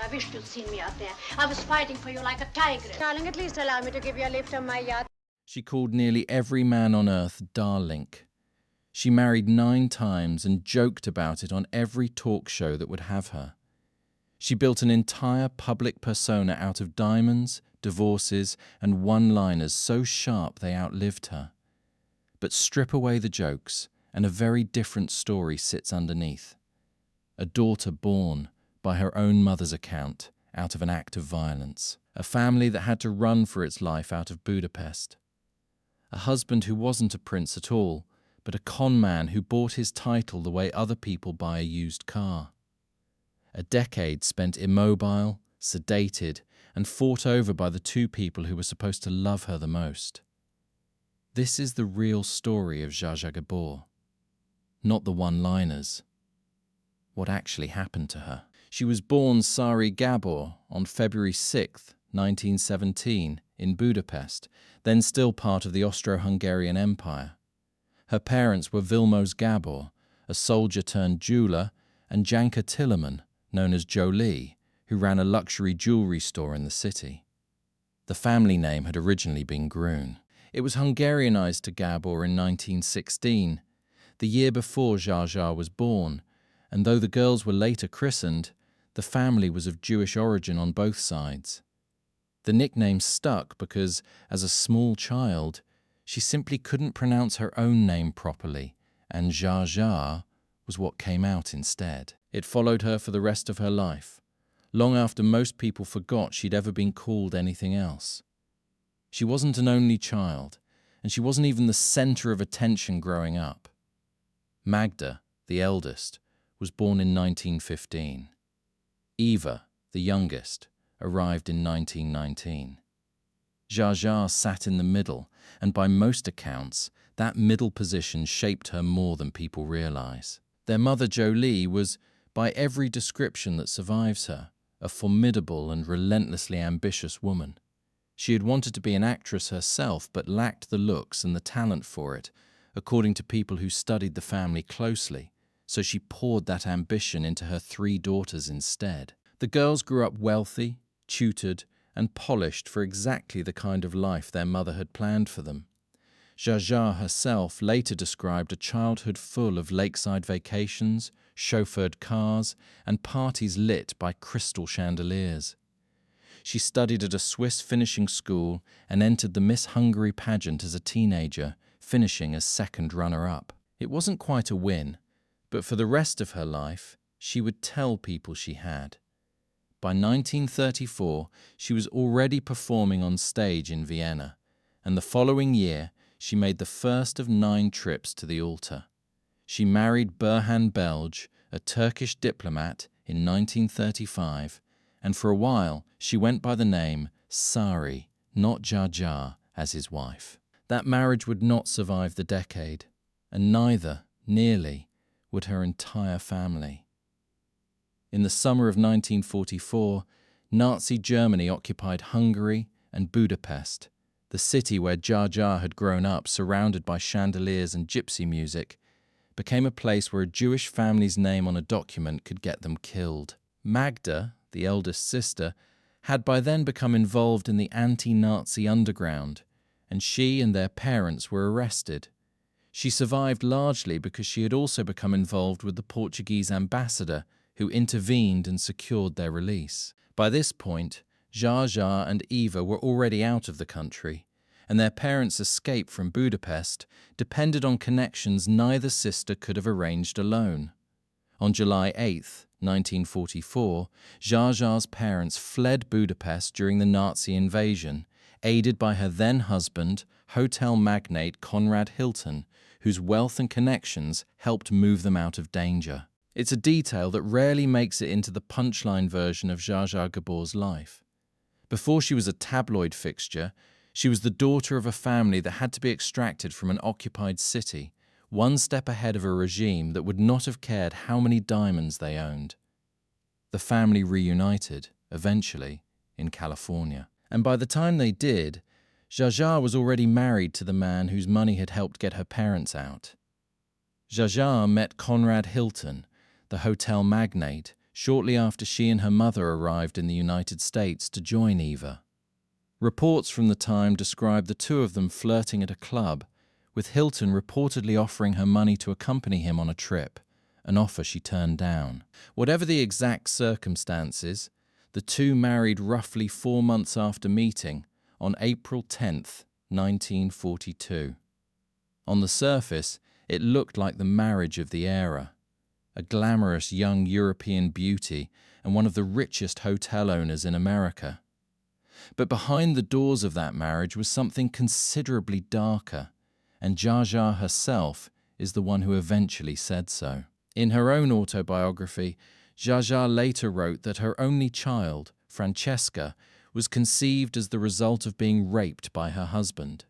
I wished you'd seen me out there. I was fighting for you like a tigress. Darling, at least allow me to give you a lift on my yacht. She called nearly every man on earth dahlink. She married 9 times and joked about it on every talk show that would have her. She built an entire public persona out of diamonds, divorces, and one-liners so sharp they outlived her. But strip away the jokes, and a very different story sits underneath. A daughter born, by her own mother's account, out of an act of violence. A family that had to run for its life out of Budapest. A husband who wasn't a prince at all, but a con man who bought his title the way other people buy a used car. A decade spent immobile, sedated, and fought over by the 2 people who were supposed to love her the most. This is the real story of Zsa Zsa Gabor, not the one-liners. What actually happened to her? She was born Zsa Gabor on February 6, 1917, in Budapest, then still part of the Austro-Hungarian Empire. Her parents were Vilmos Gabor, a soldier-turned-jeweler, and Janka Tillerman, known as Jolie, who ran a luxury jewelry store in the city. The family name had originally been Grun. It was Hungarianized to Gabor in 1916, the year before Zsa Zsa was born, and though the girls were later christened, the family was of Jewish origin on both sides. The nickname stuck because, as a small child, she simply couldn't pronounce her own name properly, and Zsa Zsa was what came out instead. It followed her for the rest of her life, long after most people forgot she'd ever been called anything else. She wasn't an only child, and she wasn't even the center of attention growing up. Magda, the eldest, was born in 1915. Eva, the youngest, arrived in 1919. Zsa Zsa sat in the middle, and by most accounts, that middle position shaped her more than people realize. Their mother Jolie was, by every description that survives her, a formidable and relentlessly ambitious woman. She had wanted to be an actress herself, but lacked the looks and the talent for it, according to people who studied the family closely, so she poured that ambition into her 3 daughters instead. The girls grew up wealthy, tutored, and polished for exactly the kind of life their mother had planned for them. Zsa Zsa herself later described a childhood full of lakeside vacations, chauffeured cars, and parties lit by crystal chandeliers. She studied at a Swiss finishing school and entered the Miss Hungary pageant as a teenager, finishing as second runner-up. It wasn't quite a win, but for the rest of her life, she would tell people she had. By 1934, she was already performing on stage in Vienna, and the following year, she made the first of 9 trips to the altar. She married Burhan Belge, a Turkish diplomat, in 1935, and for a while she went by the name Sari, not Zsa Zsa, as his wife. That marriage would not survive the decade, and neither, nearly, would her entire family. In the summer of 1944, Nazi Germany occupied Hungary and Budapest, the city where Zsa Zsa had grown up surrounded by chandeliers and gypsy music, became a place where a Jewish family's name on a document could get them killed. Magda, the eldest sister, had by then become involved in the anti-Nazi underground, and she and their parents were arrested. She survived largely because she had also become involved with the Portuguese ambassador, who intervened and secured their release. By this point, Zsa Zsa and Eva were already out of the country, and their parents' escape from Budapest depended on connections neither sister could have arranged alone. On July 8, 1944, Zsa Zsa's parents fled Budapest during the Nazi invasion, aided by her then-husband, hotel magnate Conrad Hilton, whose wealth and connections helped move them out of danger. It's a detail that rarely makes it into the punchline version of Zsa Zsa Gabor's life. Before she was a tabloid fixture, she was the daughter of a family that had to be extracted from an occupied city, one step ahead of a regime that would not have cared how many diamonds they owned. The family reunited, eventually, in California. And by the time they did, Zsa Zsa was already married to the man whose money had helped get her parents out. Zsa Zsa met Conrad Hilton, the hotel magnate, shortly after she and her mother arrived in the United States to join Eva. Reports from the time describe the two of them flirting at a club, with Hilton reportedly offering her money to accompany him on a trip, an offer she turned down. Whatever the exact circumstances, the two married roughly 4 months after meeting on April 10th, 1942. On the surface, it looked like the marriage of the era. A glamorous young European beauty and one of the richest hotel owners in America. But behind the doors of that marriage was something considerably darker, and Zsa Zsa herself is the one who eventually said so. In her own autobiography, Zsa Zsa later wrote that her only child, Francesca, was conceived as the result of being raped by her husband.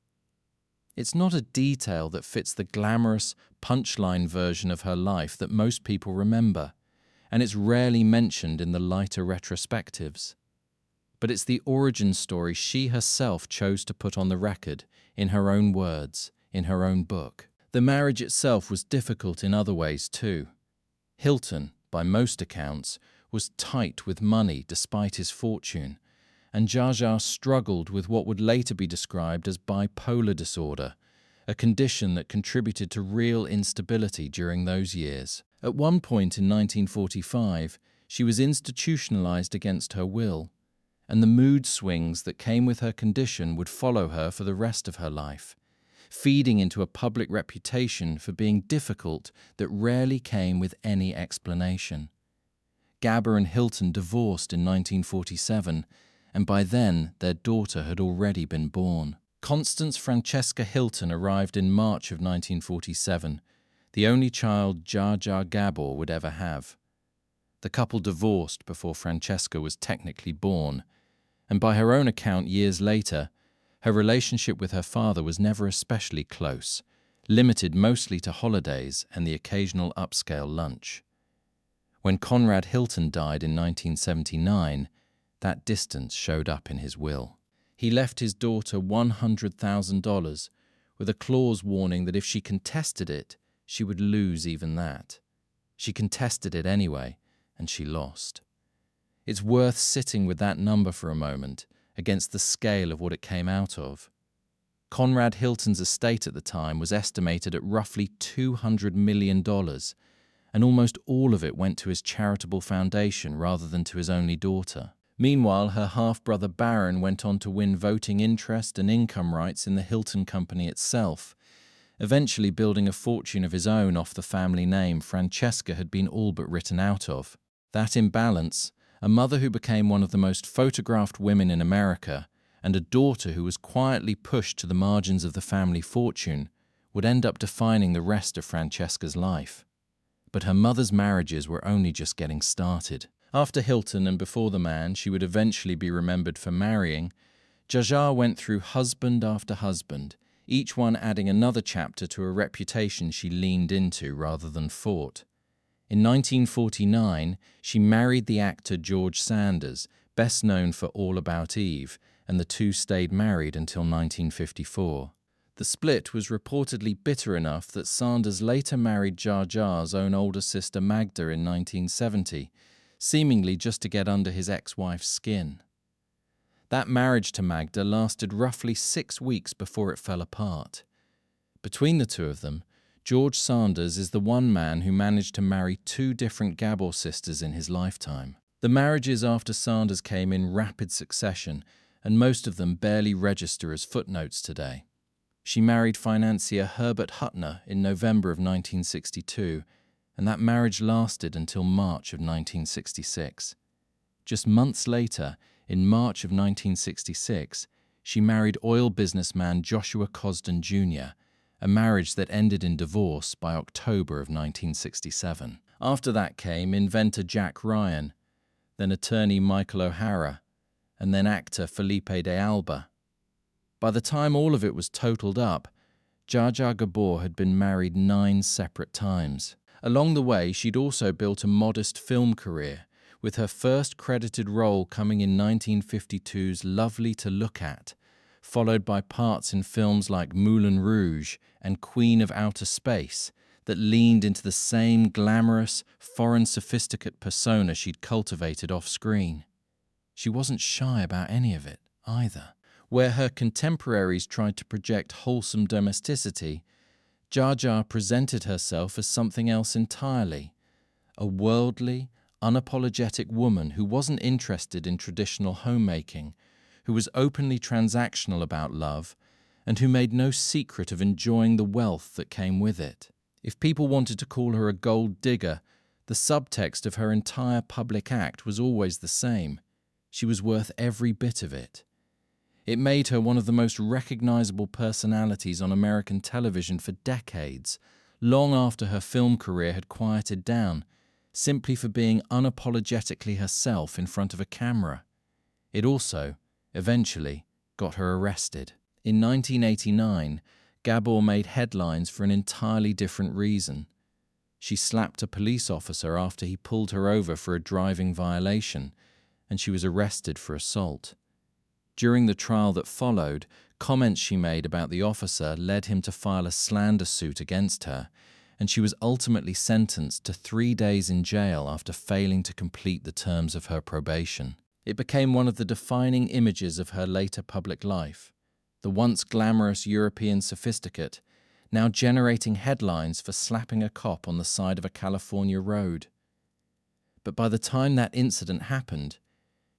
It's not a detail that fits the glamorous, punchline version of her life that most people remember, and it's rarely mentioned in the lighter retrospectives. But it's the origin story she herself chose to put on the record, in her own words, in her own book. The marriage itself was difficult in other ways too. Hilton, by most accounts, was tight with money despite his fortune, and Zsa Zsa struggled with what would later be described as bipolar disorder, a condition that contributed to real instability during those years. At one point in 1945, she was institutionalized against her will, and the mood swings that came with her condition would follow her for the rest of her life, feeding into a public reputation for being difficult that rarely came with any explanation. Gabor and Hilton divorced in 1947, and by then their daughter had already been born. Constance Francesca Hilton arrived in March of 1947, the only child Zsa Zsa Gabor would ever have. The couple divorced before Francesca was technically born, and by her own account years later, her relationship with her father was never especially close, limited mostly to holidays and the occasional upscale lunch. When Conrad Hilton died in 1979, that distance showed up in his will. He left his daughter $100,000 with a clause warning that if she contested it, she would lose even that. She contested it anyway, and she lost. It's worth sitting with that number for a moment against the scale of what it came out of. Conrad Hilton's estate at the time was estimated at roughly $200 million, and almost all of it went to his charitable foundation rather than to his only daughter. Meanwhile, her half-brother Baron went on to win voting interest and income rights in the Hilton Company itself, eventually building a fortune of his own off the family name Francesca had been all but written out of. That imbalance, a mother who became one of the most photographed women in America, and a daughter who was quietly pushed to the margins of the family fortune, would end up defining the rest of Francesca's life. But her mother's marriages were only just getting started. After Hilton and before the man she would eventually be remembered for marrying, Zsa Zsa went through husband after husband, each one adding another chapter to a reputation she leaned into rather than fought. In 1949, she married the actor George Sanders, best known for All About Eve, and the two stayed married until 1954. The split was reportedly bitter enough that Sanders later married Zsa Zsa's own older sister Magda in 1970, seemingly just to get under his ex-wife's skin. That marriage to Magda lasted roughly 6 weeks before it fell apart. Between the two of them, George Sanders is the one man who managed to marry 2 different Gabor sisters in his lifetime. The marriages after Sanders came in rapid succession, and most of them barely register as footnotes today. She married financier Herbert Huttner in November of 1962, and that marriage lasted until March of 1966. Just months later, in March of 1966, she married oil businessman Joshua Cosden Jr., a marriage that ended in divorce by October of 1967. After that came inventor Jack Ryan, then attorney Michael O'Hara, and then actor Felipe de Alba. By the time all of it was totaled up, Zsa Zsa Gabor had been married 9 separate times. Along the way, she'd also built a modest film career, with her first credited role coming in 1952's Lovely to Look At, followed by parts in films like Moulin Rouge and Queen of Outer Space, that leaned into the same glamorous, foreign sophisticate persona she'd cultivated off-screen. She wasn't shy about any of it, either. Where her contemporaries tried to project wholesome domesticity, Zsa Zsa presented herself as something else entirely, a worldly, unapologetic woman who wasn't interested in traditional homemaking, who was openly transactional about love, and who made no secret of enjoying the wealth that came with it. If people wanted to call her a gold digger, the subtext of her entire public act was always the same. She was worth every bit of it. It made her one of the most recognizable personalities on American television for decades, long after her film career had quieted down, simply for being unapologetically herself in front of a camera. It also, eventually, got her arrested. In 1989, Gabor made headlines for an entirely different reason. She slapped a police officer after he pulled her over for a driving violation, and she was arrested for assault. During the trial that followed, comments she made about the officer led him to file a slander suit against her, and she was ultimately sentenced to 3 days in jail after failing to complete the terms of her probation. It became one of the defining images of her later public life, the once glamorous European sophisticate, now generating headlines for slapping a cop on the side of a California road. But by the time that incident happened,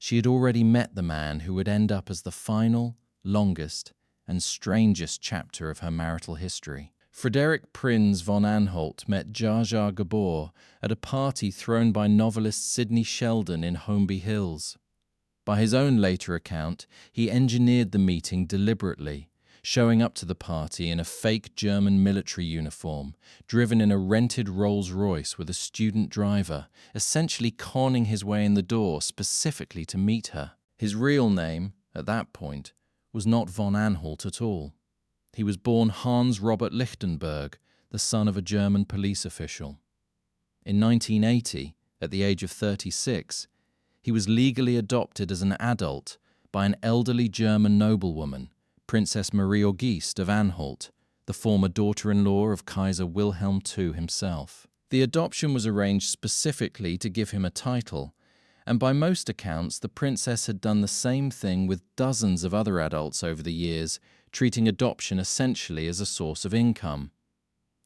she had already met the man who would end up as the final, longest, and strangest chapter of her marital history. Frédéric Prinz von Anhalt met Zsa Zsa Gabor at a party thrown by novelist Sidney Sheldon in Holmby Hills. By his own later account, he engineered the meeting deliberately, showing up to the party in a fake German military uniform, driven in a rented Rolls-Royce with a student driver, essentially conning his way in the door specifically to meet her. His real name, at that point, was not von Anhalt at all. He was born Hans Robert Lichtenberg, the son of a German police official. In 1980, at the age of 36, he was legally adopted as an adult by an elderly German noblewoman, Princess Marie Auguste of Anhalt, the former daughter-in-law of Kaiser Wilhelm II himself. The adoption was arranged specifically to give him a title, and by most accounts the princess had done the same thing with dozens of other adults over the years, treating adoption essentially as a source of income.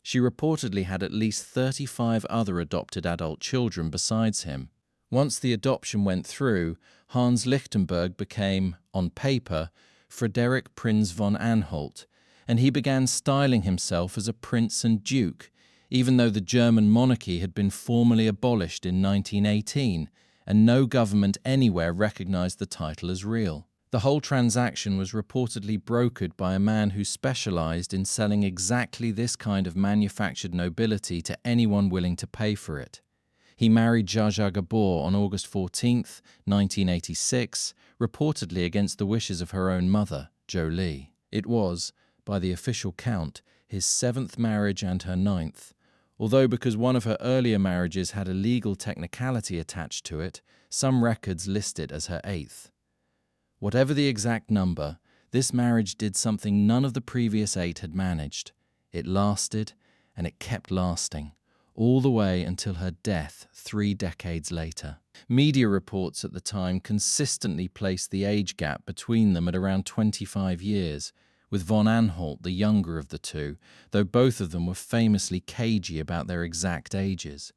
She reportedly had at least 35 other adopted adult children besides him. Once the adoption went through, Hans Lichtenberg became, on paper, Frédéric Prinz von Anhalt, and he began styling himself as a prince and duke, even though the German monarchy had been formally abolished in 1918, and no government anywhere recognized the title as real. The whole transaction was reportedly brokered by a man who specialized in selling exactly this kind of manufactured nobility to anyone willing to pay for it. He married Zsa Zsa Gabor on August 14, 1986, reportedly against the wishes of her own mother, Jolie. It was, by the official count, his 7th marriage and her 9th, although because one of her earlier marriages had a legal technicality attached to it, some records list it as her 8th. Whatever the exact number, this marriage did something none of the previous 8 had managed. It lasted, and it kept lasting, all the way until her death 3 decades later. Media reports at the time consistently placed the age gap between them at around 25 years, with von Anhalt the younger of the two, though both of them were famously cagey about their exact ages.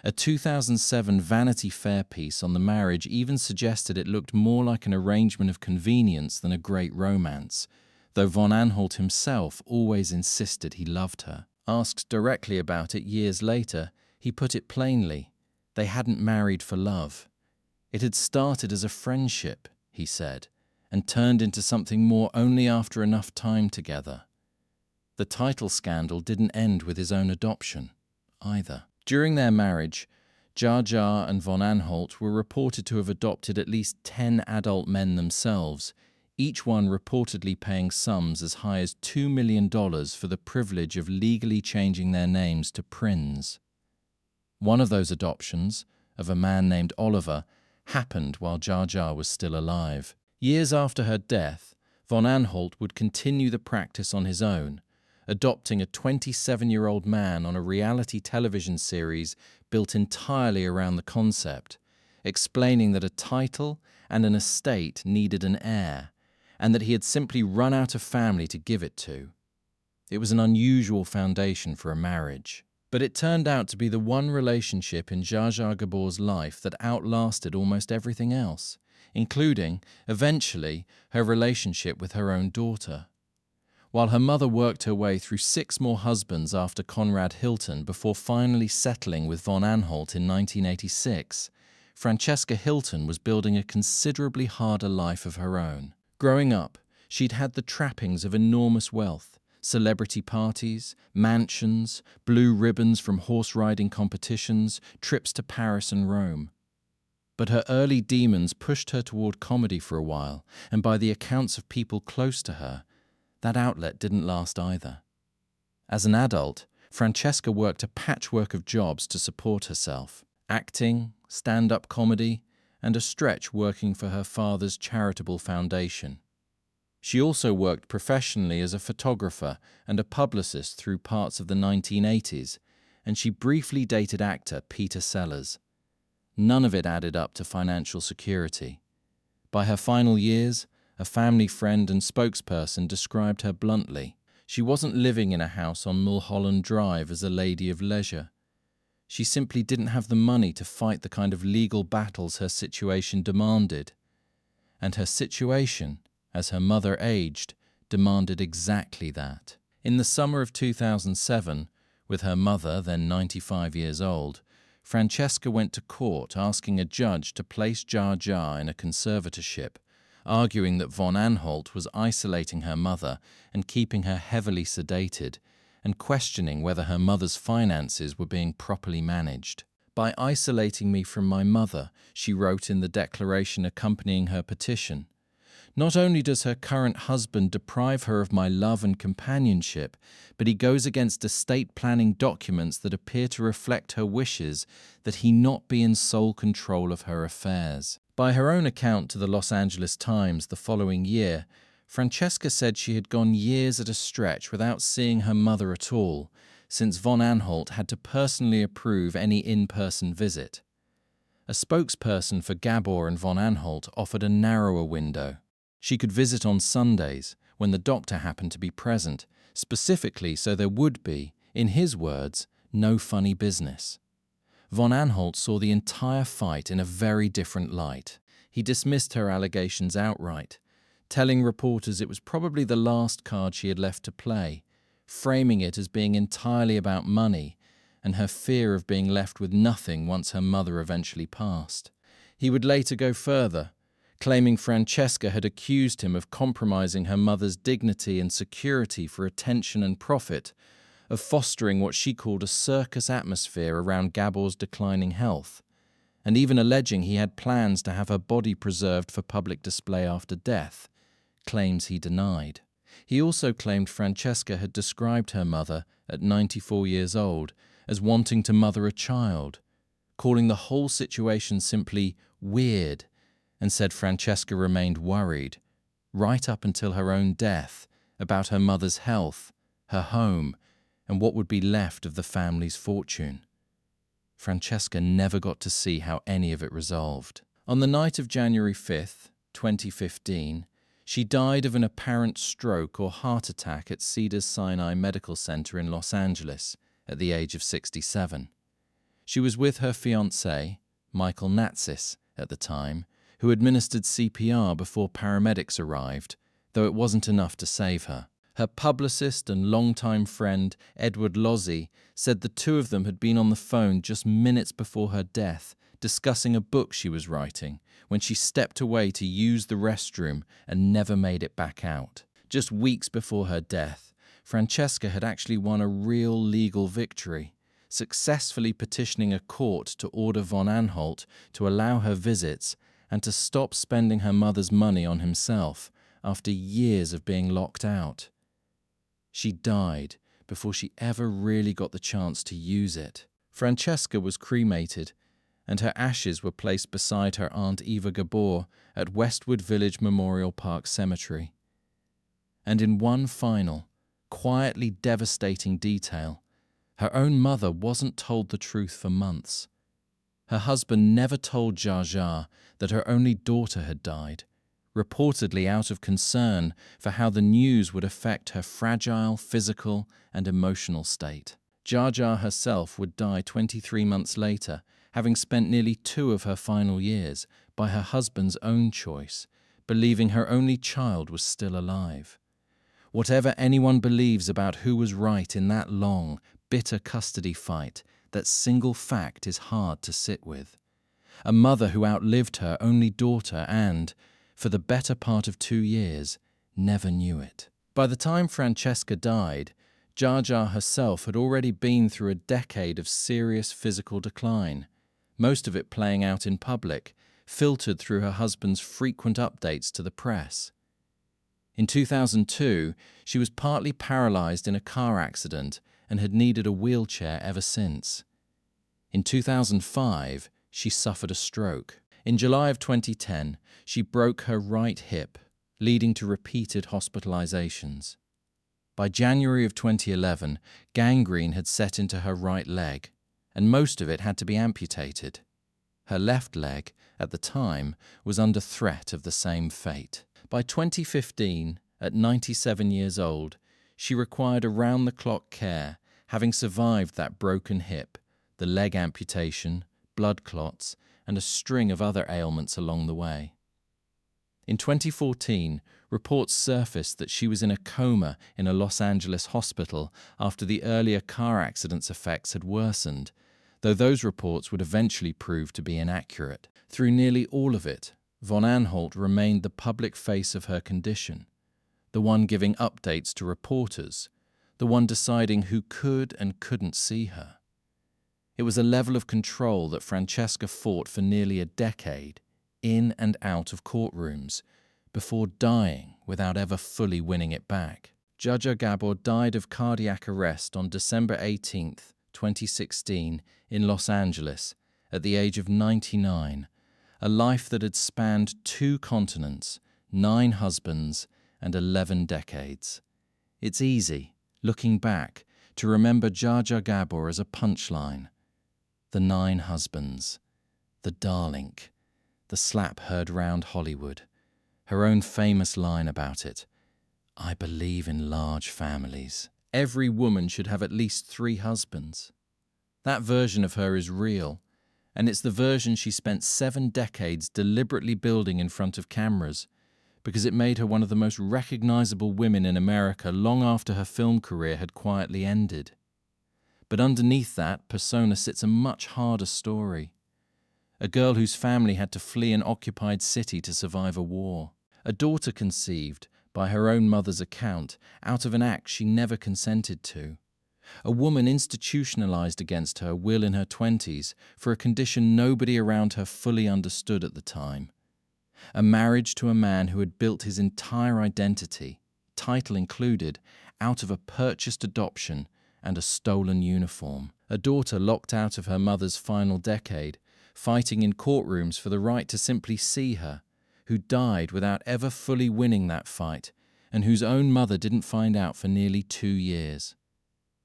A 2007 Vanity Fair piece on the marriage even suggested it looked more like an arrangement of convenience than a great romance, though von Anhalt himself always insisted he loved her. Asked directly about it years later, he put it plainly: they hadn't married for love. It had started as a friendship, he said, and turned into something more only after enough time together. The title scandal didn't end with his own adoption, either. During their marriage, Zsa Zsa and von Anhalt were reported to have adopted at least 10 adult men themselves, each one reportedly paying sums as high as $2 million for the privilege of legally changing their names to Prinz. One of those adoptions, of a man named Oliver, happened while Zsa Zsa was still alive. Years after her death, von Anhalt would continue the practice on his own, adopting a 27-year-old man on a reality television series built entirely around the concept, explaining that a title and an estate needed an heir, and that he had simply run out of family to give it to. It was an unusual foundation for a marriage. But it turned out to be the one relationship in Zsa Zsa Gabor's life that outlasted almost everything else, including, eventually, her relationship with her own daughter. While her mother worked her way through 6 more husbands after Conrad Hilton before finally settling with von Anhalt in 1986, Francesca Hilton was building a considerably harder life of her own. Growing up, she'd had the trappings of enormous wealth: celebrity parties, mansions, blue ribbons from horse riding competitions, trips to Paris and Rome. But her early demons pushed her toward comedy for a while, and by the accounts of people close to her, that outlet didn't last either. As an adult, Francesca worked a patchwork of jobs to support herself: acting, stand-up comedy, and a stretch working for her father's charitable foundation. She also worked professionally as a photographer and a publicist through parts of the 1980s, and she briefly dated actor Peter Sellers. None of it added up to financial security. By her final years, a family friend and spokesperson described her bluntly: she wasn't living in a house on Mulholland Drive as a lady of leisure. She simply didn't have the money to fight the kind of legal battles her situation demanded. And her situation, as her mother aged, demanded exactly that. In the summer of 2007, with her mother, then 95 years old, Francesca went to court asking a judge to place Zsa Zsa in a conservatorship, arguing that von Anhalt was isolating her mother and keeping her heavily sedated, and questioning whether her mother's finances were being properly managed. "By isolating me from my mother," she wrote in the declaration accompanying her petition, "not only does her current husband deprive her of my love and companionship, but he goes against estate planning documents that appear to reflect her wishes that he not be in sole control of her affairs." By her own account to the Los Angeles Times the following year, Francesca said she had gone years at a stretch without seeing her mother at all, since von Anhalt had to personally approve any in-person visit. A spokesperson for Gabor and von Anhalt offered a narrower window. She could visit on Sundays, when the doctor happened to be present, specifically so there would be, in his words, no funny business. Von Anhalt saw the entire fight in a very different light. He dismissed her allegations outright, telling reporters it was probably the last card she had left to play, framing it as being entirely about money and her fear of being left with nothing once her mother eventually passed. He would later go further, claiming Francesca had accused him of compromising her mother's dignity and security for attention and profit, of fostering what she called a circus atmosphere around Gabor's declining health, and even alleging he had plans to have her body preserved for public display after death, claims he denied. He also claimed Francesca had described her mother, at 94 years old, as wanting to mother a child, calling the whole situation simply weird, and said Francesca remained worried, right up until her own death, about her mother's health, her home, and what would be left of the family's fortune. Francesca never got to see how any of it resolved. On the night of January 5th, 2015, she died of an apparent stroke or heart attack at Cedars-Sinai Medical Center in Los Angeles at the age of 67. She was with her fiancé, Michael Natsis, at the time, who administered CPR before paramedics arrived, though it wasn't enough to save her. Her publicist and longtime friend, Edward Lozzi, said the two of them had been on the phone just minutes before her death, discussing a book she was writing, when she stepped away to use the restroom and never made it back out. Just weeks before her death, Francesca had actually won a real legal victory, successfully petitioning a court to order von Anhalt to allow her visits and to stop spending her mother's money on himself after years of being locked out. She died before she ever really got the chance to use it. Francesca was cremated, and her ashes were placed beside her Aunt Eva Gabor at Westwood Village Memorial Park Cemetery. And in one final, quietly devastating detail. Her own mother wasn't told the truth for months. Her husband never told Zsa Zsa that her only daughter had died, reportedly out of concern for how the news would affect her fragile physical and emotional state. Zsa Zsa herself would die 23 months later, having spent nearly 2 of her final years by her husband's own choice, believing her only child was still alive. Whatever anyone believes about who was right in that long, bitter custody fight, that single fact is hard to sit with. A mother who outlived her only daughter and, for the better part of 2 years, never knew it. By the time Francesca died, Zsa Zsa herself had already been through a decade of serious physical decline, most of it playing out in public, filtered through her husband's frequent updates to the press. In 2002, she was partly paralyzed in a car accident and had needed a wheelchair ever since. In 2005, she suffered a stroke. In July of 2010, she broke her right hip, leading to repeated hospitalizations. By January of 2011, gangrene had set into her right leg, and most of it had to be amputated. Her left leg, at the time, was under threat of the same fate. By 2015, at 97 years old, she required around-the-clock care, having survived that broken hip, the leg amputation, blood clots, and a string of other ailments along the way. In 2014, reports surfaced that she was in a coma in a Los Angeles hospital after the earlier car accident's effects had worsened, though those reports would eventually prove to be inaccurate. Through nearly all of it, von Anhalt remained the public face of her condition, the one giving updates to reporters, the one deciding who could and couldn't see her. It was a level of control that Francesca fought for nearly a decade, in and out of courtrooms, before dying without ever fully winning it back. Zsa Zsa Gabor died of cardiac arrest on December 18, 2016, in Los Angeles, at the age of 99, a life that had spanned 2 continents, 9 husbands, and 11 decades. It's easy, looking back, to remember Zsa Zsa Gabor as a punchline. The 9 husbands, the dahlink, the slap heard round Hollywood, her own famous line about it, "I believe in large families. Every woman should have at least 3 husbands." That version of her is real, and it's the version she spent 7 decades deliberately building in front of cameras, because it made her one of the most recognizable women in America long after her film career had quietly ended. But underneath that persona sits a much harder story. A girl whose family had to flee an occupied city to survive a war. A daughter conceived, by her own mother's account, out of an act she never consented to. A woman institutionalized against her will in her 20s for a condition nobody around her fully understood at the time. A marriage to a man who had built his entire identity, title included, out of a purchased adoption and a stolen uniform. A daughter locked out of her mother's final decade, fighting in courtrooms for the right to simply see her, who died without ever fully winning that fight, and whose own mother didn't find out for nearly 2 years.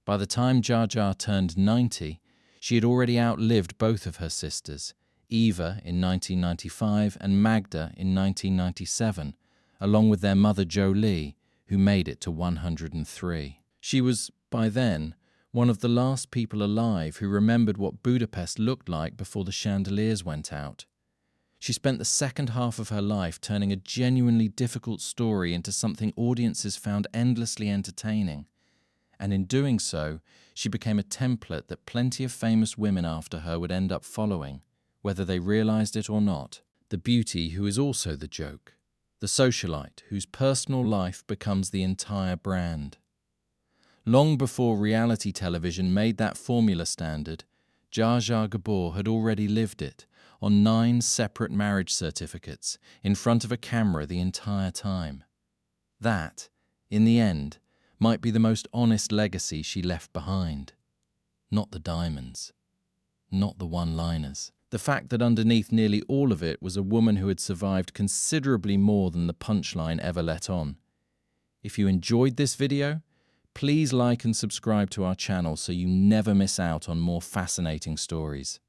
By the time Zsa Zsa turned 90, she had already outlived both of her sisters, Eva in 1995 and Magda in 1997, along with their mother Jolie, who made it to 103. She was, by then, one of the last people alive who remembered what Budapest looked like before the chandeliers went out. She spent the second half of her life turning a genuinely difficult story into something audiences found endlessly entertaining, and in doing so, she became a template that plenty of famous women after her would end up following, whether they realized it or not. The beauty who is also the joke. The socialite whose personal life becomes the entire brand. Long before reality television made that formula standard, Zsa Zsa Gabor had already lived it, on 9 separate marriage certificates, in front of a camera the entire time. That, in the end, might be the most honest legacy she left behind. Not the diamonds. Not the one-liners. The fact that underneath nearly all of it was a woman who had survived considerably more than the punchline ever let on. If you enjoyed this video, Please like and subscribe to our channel so you never miss out on more fascinating stories.